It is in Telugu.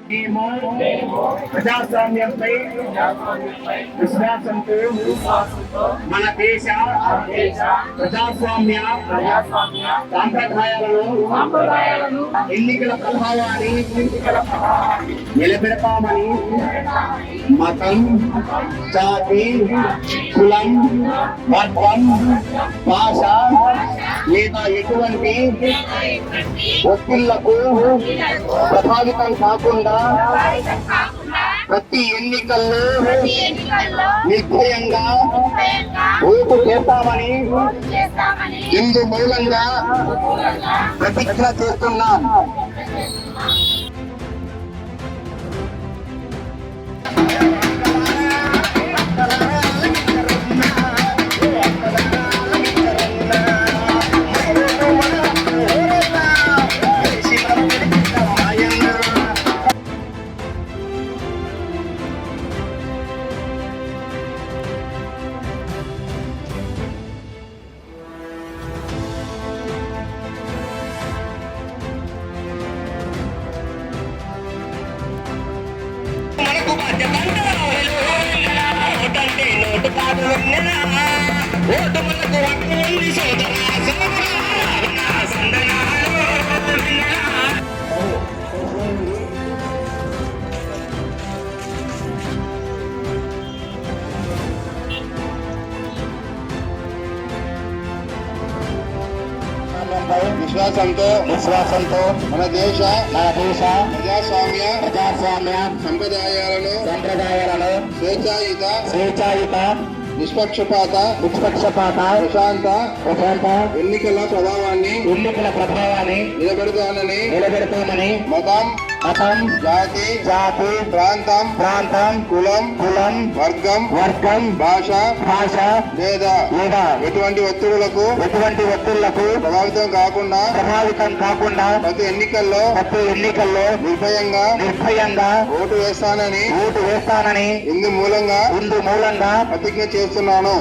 మేము ప్రజాస్వామ్యంపై విశ్వాసంతో మన దేశ ప్రజాస్వామ్య సాంప్రదాయాలను ఎన్నికల ప్రభావాన్ని నిలబెడతామని మతం, జాతి, కులం, వర్గం, భాష లేదా ఎటువంటి ఒత్తిళ్లకు ప్రభావితం కాకుండా ప్రతి ఎన్నికల్లో నిర్భయంగా ఓటు చేస్తామని ఇందు మూలంగా ప్రతిజ్ఞ చేస్తున్నాం. విశ్వాసంతో మన దేశ ప్రజాస్వామ్య సంప్రదాయాలను స్వేచ్ఛాయుత నిష్పక్షపాత ప్రశాంత ఎన్నికల ప్రభావాన్ని నిలబెడతామని మతం, జాతి, ప్రాంతం, కులం, వర్గం, భాష లేదా ఎటువంటి ఒత్తిడులకు ప్రభావితం కాకుండా ప్రతి ఎన్నికల్లో నిర్భయంగా ఓటు వేస్తానని ఇందు మూలంగా ప్రతిజ్ఞ చేస్తున్నాను.